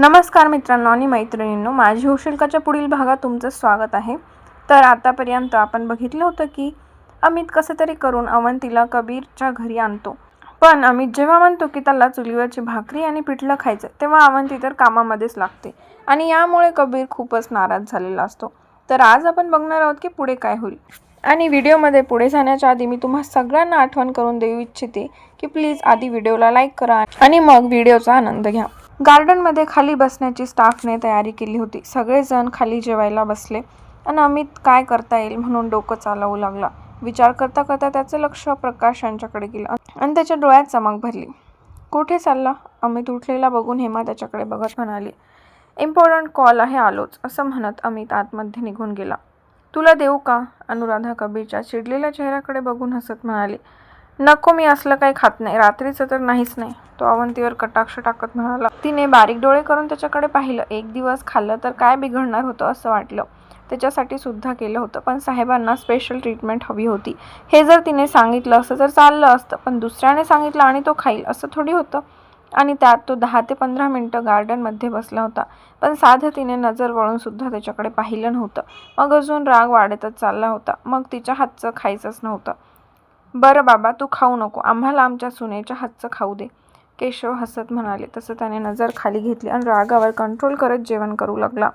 नमस्कार मित्रांनो आणि मैत्रिणींनो, माझी होशिलकाच्या पुढील भागात तुमचं स्वागत आहे। तर आतापर्यंत आपण बघितलं होतं की अमित कसे तरी करून अवंतीला कबीरच्या घरी आणतो। पण अमित जेव्हा म्हणतो की त्याला चुलीवरची भाकरी आणि पिठलं खायचं, तेव्हा अवंती तर कामामध्येच लागते आणि यामुळे कबीर खूपच नाराज झालेला असतो। तर आज आपण बघणार आहोत की पुढे काय होईल। आणि व्हिडिओमध्ये पुढे जाण्याच्या आधी मी तुम्हा सगळ्यांना आठवण करून देऊ इच्छिते की प्लीज आधी व्हिडिओला लाईक करा आणि मग व्हिडिओचा आनंद घ्या। गार्डनमध्ये खाली बसण्याची स्टाफने तयारी केली होती। सगळेजण खाली जेवायला बसले आणि अमित काय करता येईल म्हणून डोकं चालवू लागला। विचार करता करता त्याचं लक्ष प्रकाश यांच्याकडे गेलं आणि त्याच्या डोळ्यात चमक भरली। कुठे चालला? अमित उठलेला बघून हेमा त्याच्याकडे बघत म्हणाली, इम्पॉर्टंट कॉल आहे, आलोच, असं म्हणत अमित आतमध्ये निघून गेला। तुला देऊ का? अनुराधा कबीरच्या चिडलेल्या चेहऱ्याकडे बघून हसत म्हणाली, नको, मी असलं काही खात नाही, रात्रीचं तर नाहीच नाही। तो अवंतीवर कटाक्ष टाकत म्हणाला। तिने बारीक डोळे करून त्याच्याकडे पाहिलं। एक दिवस खाल्लं तर काय बिघडणार होतं असं वाटलं। त्याच्यासाठी सुद्धा केलं होतं, पण साहेबांना स्पेशल ट्रीटमेंट हवी होती। हे जर तिने सांगितलं असतं तर चाललं असतं, पण दुसऱ्याने सांगितलं आणि तो खाईल असं थोडी होतं। आणि त्यात तो 10 ते 15 मिनिटं गार्डनमध्ये बसला होता, पण साधं तिने नजर वळून सुद्धा त्याच्याकडे पाहिलं नव्हतं। मग अजून राग वाढतच चालला होता। मग तिच्या हातचं खायचंच नव्हतं। बरं बाबा, तू खाऊ नको, आम्हाला आमच्या सुनेच्या हातचं खाऊ दे, केशव हसत म्हणाले। तसं त्याने नजर खाली घेतली आणि रागावर कंट्रोल करत जेवण करू लागला।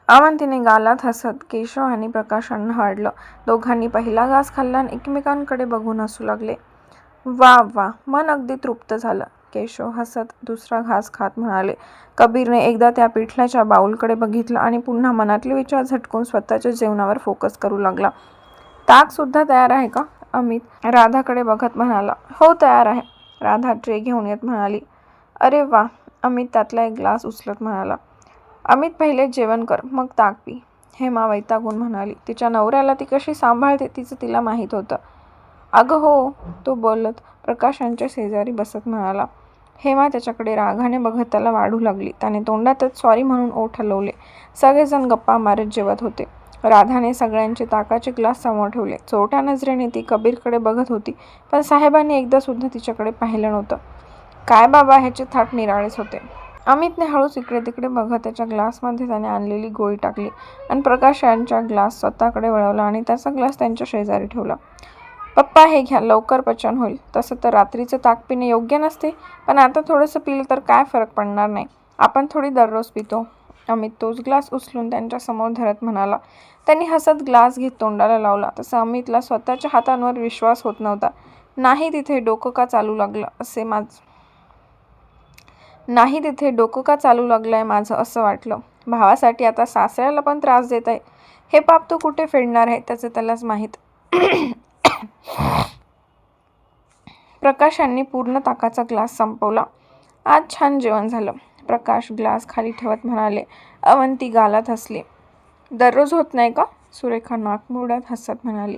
अवंतीने गालात हसत केशव आणि प्रकाशांना वाढलं। दोघांनी पहिला घास खाल्ला आणि एकमेकांकडे बघून हसू लागले। वा वा, मन अगदी तृप्त झालं, केशव हसत दुसरा घास खात म्हणाले। कबीरने एकदा त्या पिठल्याच्या बाऊलकडे बघितलं आणि पुन्हा मनातले विचार झटकून स्वतःच्या जेवणावर फोकस करू लागला। ताक सुद्धा तयार आहे का? अमित राधाकडे बघत म्हणाला। हो, तयार आहे, राधा ट्रे घेऊन येत म्हणाली। अरे वा, अमित त्यातला एक ग्लास उचलत म्हणाला। अमित पहिले जेवण कर, मग ताक पी, हेमा वैतागून म्हणाली। तिच्या नवऱ्याला ती कशी सांभाळते तिचं तिला माहीत होतं। अगं हो, तो बोलत प्रकाशांच्या शेजारी बसत म्हणाला। हेमा त्याच्याकडे रागाने बघत त्याला वाढू लागली। त्याने तोंडातच सॉरी म्हणून ओठ हलवले। सगळेजण गप्पा मारत जेवत होते। राधाने सगळ्यांचे ताकाचे ग्लास समोर ठेवले। चोरट्या नजरेने ती कबीरकडे बघत होती, पण साहेबांनी एकदा सुद्धा तिच्याकडे पाहिलं नव्हतं। काय बाबा, ह्याचे थाट निराळेच होते। अमितने हळूच इकडे तिकडे बघत त्याच्या ग्लासमध्ये त्याने आणलेली गोळी टाकली आणि प्रकाश यांच्या ग्लास स्वतःकडे वळवला आणि त्याचा ग्लास त्यांच्या शेजारी ठेवला। पप्पा, हे घ्या, लवकर पचन होईल। तसं तर रात्रीचं ताक पिणे योग्य नसते, पण आता थोडंसं पिलं तर काय फरक पडणार नाही, आपण थोडी दररोज पितो। अमित तोच ग्लास उचलून त्यांच्या समोर धरत म्हणाला। त्यांनी हसत ग्लास घेत तोंडाला लावला। तसं अमितला स्वतःच्या हातांवर विश्वास होत नव्हता। नाही तिथे डोकं का चालू लागलंय माझं असं वाटलं। भावासाठी आता सासऱ्याला पण त्रास देत आहे। हे पाप तो कुठे फेडणार आहे त्याचं त्यालाच माहीत। प्रकाशांनी पूर्ण ताकाचा ग्लास संपवला। आज छान जेवण झालं, प्रकाश ग्लास खाली ठेवत म्हणाले। अवंती गालात हसली। दररोज होत नाही का? सुरेखा नाक मुरडत हसत म्हणाली।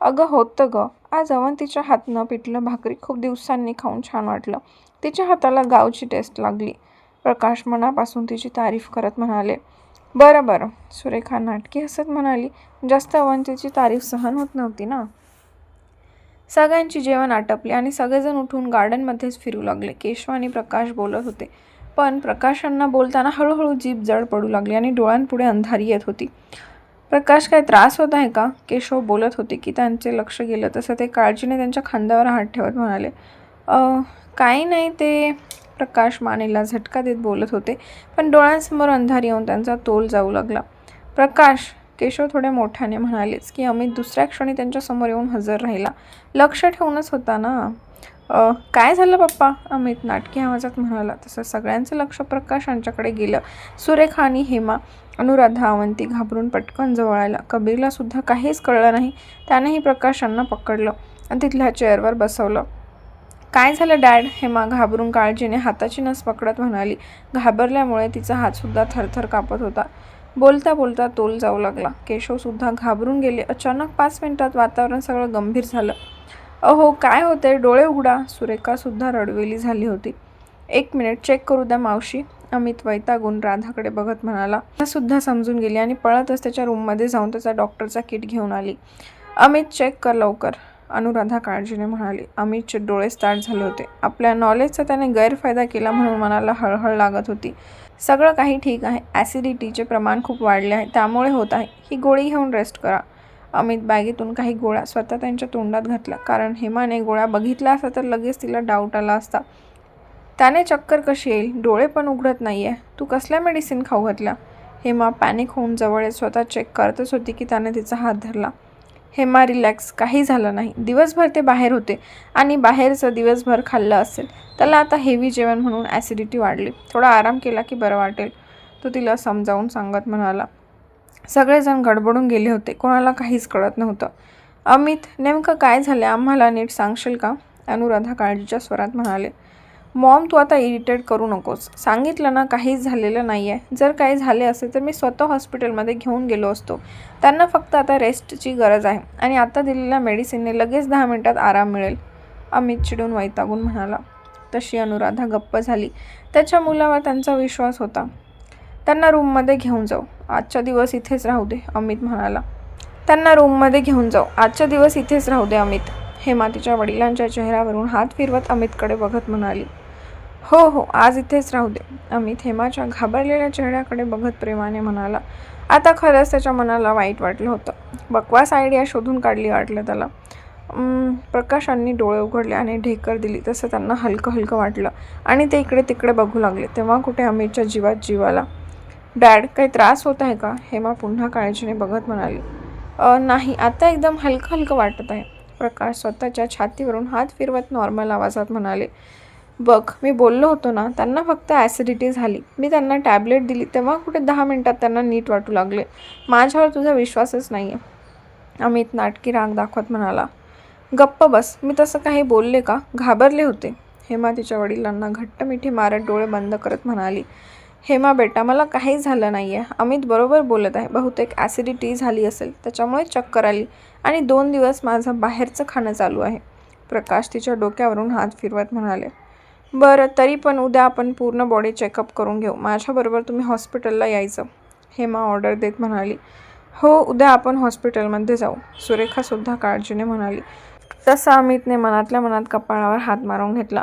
अगं होतं ग, आज अवंतीच्या हातनं पिठलं भाकरी खूप दिवसांनी खाऊन छान वाटलं। तिच्या हाताला गावची टेस्ट लागली, प्रकाश मनापासून तिची तारीफ करत म्हणाले। बरं बरं, सुरेखा नाटकी हसत म्हणाली। जास्त अवंतीची तारीफ सहन होत नव्हती ना। सगळ्यांची जेवण आटपली आणि सगळेजण उठून गार्डनमध्येच फिरू लागले। केशव आणि प्रकाश बोलत होते, पण प्रकाशांना बोलताना हळूहळू जीभ जड पडू लागली आणि डोळ्यांपुढे अंधारी येत होती। प्रकाश, काय त्रास होत आहे का? केशव बोलत होते की त्यांचे लक्ष गेलं तसं ते काळजीने त्यांच्या खांद्यावर हात ठेवत म्हणाले। काही नाही, ते प्रकाश मानेला झटका देत बोलत होते, पण डोळ्यांसमोर अंधारी येऊन त्यांचा तोल जाऊ लागला। प्रकाश, केशव थोड्या मोठ्याने म्हणालेच की अमित दुसऱ्या क्षणी त्यांच्या समोर येऊन हजर राहिला। लक्ष ठेवूनच होता ना? काय झालं पप्पा? अमित नाटकी आवाजात म्हणाला। तसं सगळ्यांचं लक्ष प्रकाश यांच्याकडे गेलं। सुरेखा आणि हेमा, अनुराधा, अवंती घाबरून पटकन जवळ आला। कबीरला सुद्धा काहीच कळलं नाही। त्यानेही प्रकाशांना पकडलं आणि तिथल्या चेअरवर बसवलं। काय झालं डॅड? हेमा घाबरून काळजीने हाताची नस पकडत म्हणाली। घाबरल्यामुळे तिचा हात सुद्धा थरथर कापत होता। बोलता बोलता तोल जाऊ लागला। केशव सुद्धा घाबरून गेले। अचानक 5 मिनिटात वातावरण सगळं गंभीर झालं। अहो, काय होतंय? डोळे उघडा, सुरेखा सुद्धा रडवेली झाली होती। 1 मिनिट, चेक करू द्या मावशी, अमित वैतागून राधाकडे बघत म्हणाला। ती सुद्धा समजून गेली आणि पळतच त्याच्या रूममध्ये जाऊन त्याचा डॉक्टरचा किट घेऊन आली। अमित, चेक कर लवकर, अनुराधा काळजीने म्हणाली. अमितचे डोळे स्टार्ट झाले होते. आपल्या नॉलेजचा त्याने गैरफायदा केला म्हणून मनाला हळहळ लागत होती. सगळं काही ठीक आहे. ॲसिडिटीचे प्रमाण खूप वाढले आहे, त्यामुळे होत आहे. ही गोळी घेऊन रेस्ट करा. अमित बॅगेतून काही गोळ्या स्वतः त्यांच्या तोंडात घातल्या, कारण हेमाने गोळ्या बघितल्या असता तर लगेच तिला डाऊट आला असता. त्याने चक्कर कशी येईल? डोळे पण उघडत नाही आहे. तू कसल्या मेडिसिन खाऊ घातल्या? हेमा पॅनिक होऊन जवळ स्वतः चेक करतच होती की त्याने तिचा हात धरला. हेमा रिलॅक्स, काही झालं नाही. दिवसभर ते बाहेर होते आणि बाहेरचं दिवसभर खाल्लं असेल. त्याला आता हेवी जेवण म्हणून ॲसिडिटी वाढली. थोडा आराम केला की बरं वाटेल, तो तिला समजावून सांगत म्हणाला. सगळेजण गडबडून गेले होते. कोणाला काहीच कळत नव्हतं. अमित, नेमकं काय झालं? आम्हाला नीट सांगशील का? अनुराधा काळजीच्या स्वरात म्हणाले. मॉम, तू आता इरिटेट करू नकोस. सांगितलं ना, काहीच झालेलं नाही आहे. जर काही झाले असेल तर मी स्वतः हॉस्पिटलमध्ये घेऊन गेलो असतो. त्यांना फक्त आता रेस्टची गरज आहे आणि आता दिलेल्या मेडिसिनने लगेच 10 मिनिटात आराम मिळेल. अमित चिडून वैतागून म्हणाला. तशी अनुराधा गप्प झाली. त्याच्या मुलावर त्यांचा विश्वास होता. त्यांना रूममध्ये घेऊन जाऊ. आजचा दिवस इथेच राहू दे, अमित म्हणाला. त्यांना रूममध्ये घेऊन जाऊ. आजच्या दिवस इथेच राहू दे अमित. हेमा तिच्या वडिलांच्या चेहऱ्यावरून हात फिरवत अमितकडे बघत म्हणाली. हो हो, आज इथेच राहू दे. अमित हेमाच्या घाबरलेल्या चेहऱ्याकडे बघत प्रेमाने म्हणाला. आता खरंच त्याच्या मनाला वाईट वाटलं होतं. बकवास आयडिया शोधून काढली वाटलं त्याला. प्रकाशांनी डोळे उघडले आणि ढेकर दिली. तसं त्यांना हलकं हलकं वाटलं आणि ते इकडे तिकडे बघू लागले. तेव्हा कुठे अमितच्या जीवात जीव आला. डॅड, काही त्रास होत आहे का? हेमा पुन्हा काळजीने बघत म्हणाली. नाही, आता एकदम हलकं हलकं वाटत आहे. प्रकाश स्वतःच्या छातीवरून हात फिरवत नॉर्मल आवाजात म्हणाले. बघ, मी बोललो होतो ना, त्यांना फक्त ॲसिडिटी झाली. मी त्यांना टॅबलेट दिली तेव्हा कुठे 10 मिनिटात त्यांना नीट वाटू लागले. माझ्यावर तुझा विश्वासच नाही आहे. अमित नाटकी राग दाखवत म्हणाला. गप्प बस. मी तसं काही बोलले का? घाबरले होते. हेमा तिच्या वडिलांना घट्ट मिठी मारत डोळे बंद करत म्हणाली. हेमा बेटा, मला काही झालं नाही आहे. अमित बरोबर बोलत आहे. बहुतेक ॲसिडिटी झाली असेल, त्याच्यामुळे चक्कर आली आणि 2 दिवस माझं बाहेरचं खाणं चालू आहे. प्रकाश तिच्या डोक्यावरून हात फिरवत म्हणाले. बरं, तरी पण उद्या आपण पूर्ण बॉडी चेकअप करून घेऊ. माझ्याबरोबर तुम्ही हॉस्पिटलला यायचं, हेमा ऑर्डर देत म्हणाली. हो, उद्या आपण हॉस्पिटलमध्ये जाऊ, सुरेखासुद्धा काळजीने म्हणाली. तसं अमितने मनातल्या मनात कपाळावर हात मारून घेतला.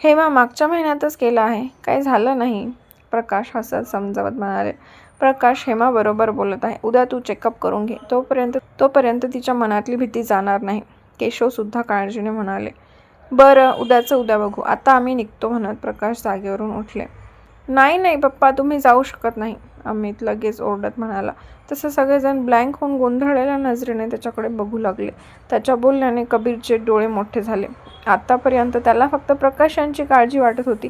हेमा, मागच्या महिन्यातच केलं आहे, काही झालं नाही, प्रकाश हसत समजावत म्हणाले. प्रकाश, हेमा बरोबर बोलत आहे. उद्या तू चेकअप करून घे. तोपर्यंत तिच्या मनातली भीती जाणार नाही, केशवसुद्धा काळजीने म्हणाले. बरं, उद्याचं उद्या बघू. आता आम्ही निघतो म्हणत प्रकाश जागेवरून उठले. नाही नाही पप्पा, तुम्ही जाऊ शकत नाही, अमित लगेच ओरडत म्हणाला. तसं सगळेजण ब्लँक होऊन गोंधळलेल्या नजरेने त्याच्याकडे बघू लागले. त्याच्या बोलण्याने कबीरचे डोळे मोठे झाले. आतापर्यंत त्याला फक्त प्रकाश यांची काळजी वाटत होती,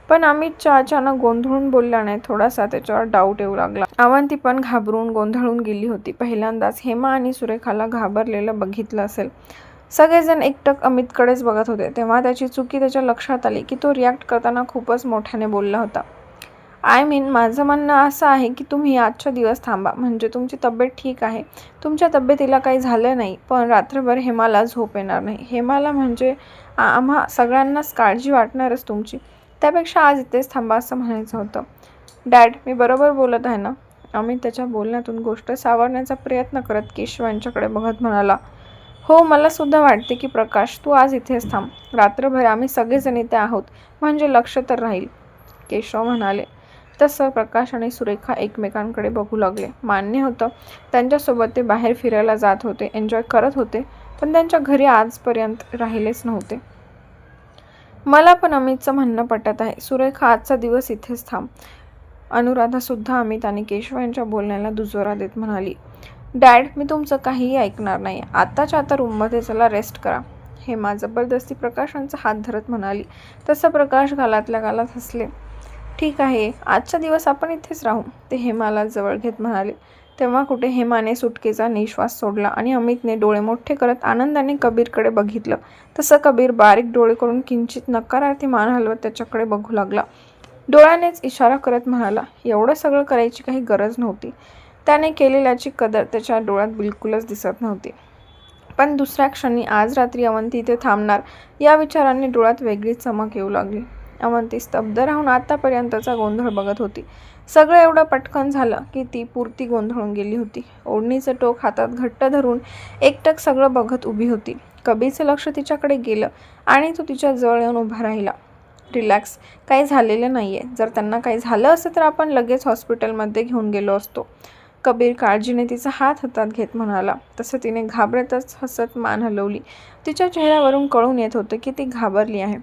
पण अमितच्या अचानक गोंधळून बोलल्याने थोडासा त्याच्यावर डाऊट येऊ लागला. अवंती पण घाबरून गोंधळून गेली होती. पहिल्यांदाच हेमा आणि सुरेखाला घाबरलेलं बघितलं असेल. सगळेजण एकटक अमितकडेच बघत होते. तेव्हा त्याची चुकी त्याच्या लक्षात आली की तो रिॲक्ट करताना खूपच मोठ्याने बोलला होता. माझं म्हणणं असं आहे की तुम्ही आजच्या दिवस थांबा. म्हणजे तुमची तब्येत ठीक आहे, तुमच्या तब्येतीला काही झालं नाही, पण रात्रभर हेमाला झोप येणार नाही. हेमाला म्हणजे आम्हा सगळ्यांनाच काळजी वाटणारच तुमची. त्यापेक्षा आज इथेच थांबा असं म्हणायचं होतं. डॅड, मी बरोबर बोलत आहे ना? अमित त्याच्या बोलण्यातून गोष्ट सावरण्याचा प्रयत्न करत केशव यांच्याकडे बघत म्हणाला. हो, मला सुद्धा वाटते की प्रकाश, तू आज इथेच थांब. रात्रभर आम्ही सगळेजण इथे आहोत, म्हणजे लक्ष तर राहील, केशव म्हणाले. तसं प्रकाश आणि सुरेखा एकमेकांकडे बघू लागले. मान्य होतं, त्यांच्यासोबत ते बाहेर फिरायला जात होते, एन्जॉय करत होते, पण त्यांच्या घरी आजपर्यंत राहिलेच नव्हते. मला पण अमितचं म्हणणं पटत आहे. सुरेखा, आजचा दिवस इथेच थांब. अनुराधासुद्धा अमित आणि केशव यांच्या बोलण्याला दुजोरा देत म्हणाली. डॅड, मी तुमचं काहीही ऐकणार नाही. आत्ताच्या आता रूममध्ये चला, रेस्ट करा, हेमा जबरदस्ती प्रकाशांचा हात धरत म्हणाली. तसं प्रकाश गालातल्या गालात हसले. ठीक आहे, आजचा दिवस आपण इथेच राहू, ते हेमाला जवळ घेत म्हणाले. तेव्हा कुठे हेमाने सुटकेचा निश्वास सोडला आणि अमितने डोळे मोठे करत आनंदाने कबीरकडे बघितलं. तसं कबीर बारीक डोळे करून किंचित नकारार्थी मान हलवत त्याच्याकडे बघू लागला. डोळ्यानेच इशारा करत म्हणाला. एवढं सगळं करायची काही गरज नव्हती. त्याने केलेल्याची कदर त्याच्या डोळ्यात बिलकुलच दिसत नव्हती. पण दुसऱ्या क्षणी आज रात्री अवंती इथे थांबणार या विचाराने डोळ्यात वेगळीच चमक येऊ लागली. अवंती स्तब्ध राहून आतापर्यंतचा गोंधळ बघत होती. सगळं एवढं पटकन झालं की ती पुरती गोंधळून गेली होती. ओढणीचं टोक हातात घट्ट धरून एकटक सगळं बघत उभी होती. कबीरचं लक्ष तिच्याकडे गेलं आणि तो तिच्या जवळ येऊन उभा राहिला. रिलॅक्स, काही झालेलं नाही आहे. जर त्यांना काही झालं असतं तर आपण लगेच हॉस्पिटलमध्ये घेऊन गेलो असतो. कबीर काळजीने तिचा हात हातात घेत म्हणाला. तसं तिने घाबरतच हसत मान हलवली. तिच्या चेहऱ्यावरून कळून येत होतं की ती घाबरली आहे.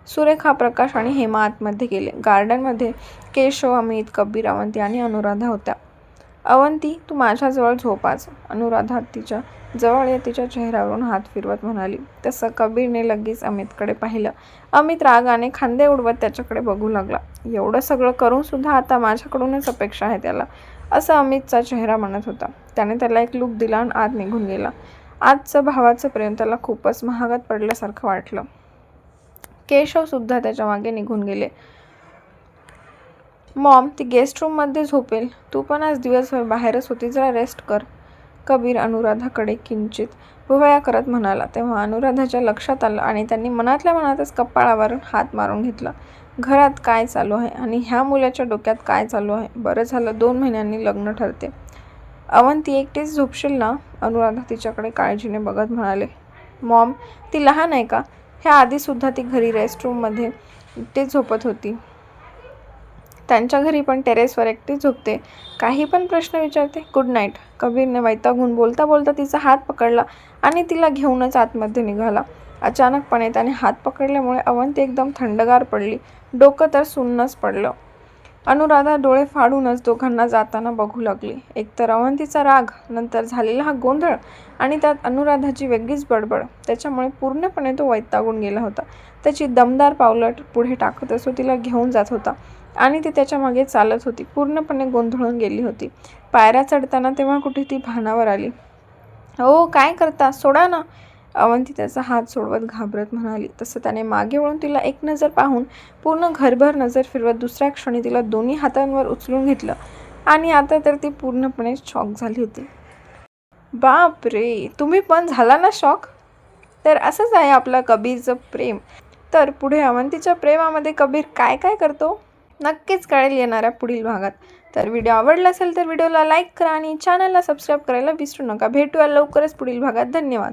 सुरेखा, प्रकाश आणि हेमा आतमध्ये गेले. गार्डनमध्ये केशव, अमित, कबीर, अवंती आणि अनुराधा होत्या. अवंती, तू माझ्याजवळ झोप आज, अनुराधा तिच्या जवळ येत तिच्या चेहऱ्यावरून हात फिरवत म्हणाली. तसं कबीरने लगेच अमितकडे पाहिलं. अमित रागाने खांदे उडवत त्याच्याकडे बघू लागला. एवढं सगळं करून सुद्धा आता माझ्याकडूनच अपेक्षा आहे त्याला, असं अमितचा चेहरा म्हणत होता. त्याने त्याला एक लूक दिला आणि आत निघून गेला. आजचं भावाचं प्रेम त्याला खूपच महागात पडल्यासारखं वाटलं. केशव सुद्धा त्याच्या मागे निघून गेले. मॉम, ती गेस्ट रूममध्ये झोपेल. तू पण आज दिवसभर बाहेरच होती, जरा रेस्ट कर, कबीर अनुराधाकडे किंचित भुवया करत म्हणाला. तेव्हा अनुराधाच्या लक्षात आलं आणि त्यांनी मनातल्या मनातच कपाळावर हात मारून घेतला. घरात काय चालू आहे आणि ह्या मुलाच्या डोक्यात काय चालू आहे? बरं झालं 2 महिन्यांनी लग्न ठरते. अवंती, एकटीच झोपशील ना? अनुराधा तिच्याकडे काळजीने बघत म्हणाले. मॉम, ती लहान आहे का? ह्या आधीसुद्धा ती घरी रेस्टरूममध्ये एकटीच झोपत होती. त्यांच्या घरी पण टेरेसवर एकटीच झोपते. काही पण प्रश्न विचारते. Good night. कबीरने वैतागून बोलता बोलता तिचा हात पकडला आणि तिला घेऊनच आतमध्ये निघाला. अचानकपणे त्याने हात पकडल्यामुळे अवंती एकदम थंडगार पडली. डोकं तर सुन्नच पडलं. अनुराधा डोळे फाडूनच दोघांना जाताना बघू लागली. एकतर अवंतीचा राग, नंतर झालेला हा गोंधळ आणि त्यात अनुराधाची वेगळीच बडबड. त्याच्यामुळे पूर्णपणे तो वैतागून गेला होता. त्याची दमदार पावलं पुढे टाकत असो तिला घेऊन जात होता आणि ती त्याच्या मागे चालत होती. पूर्णपणे गोंधळून गेली होती. पायऱ्या चढताना तेव्हा कुठे ती भानावर आली. ओ, काय करता? सोडा ना, अवंती त्याचा हात सोडवत घाबरत म्हणाली. तसं त्याने मागे वळून तिला एक नजर पाहून पूर्ण घरभर नजर फिरवत दुसऱ्या क्षणी तिला दोन्ही हातांवर उचलून घेतलं आणि आता तर ती पूर्णपणे शॉक झाली होती. बाप रे, तुम्ही पण झाला ना शॉक? तर असंच आहे आपलं कबीरचं प्रेम. तर पुढे अवंतीच्या प्रेमामध्ये कबीर काय काय करतो नक्कीच कळेल येणाऱ्या पुढील भागात. तर व्हिडिओ आवडला असेल तर व्हिडिओला लाईक करा आणि चॅनलला सबस्क्राईब करायला विसरू नका. भेटूया लवकरच पुढील भागात. धन्यवाद.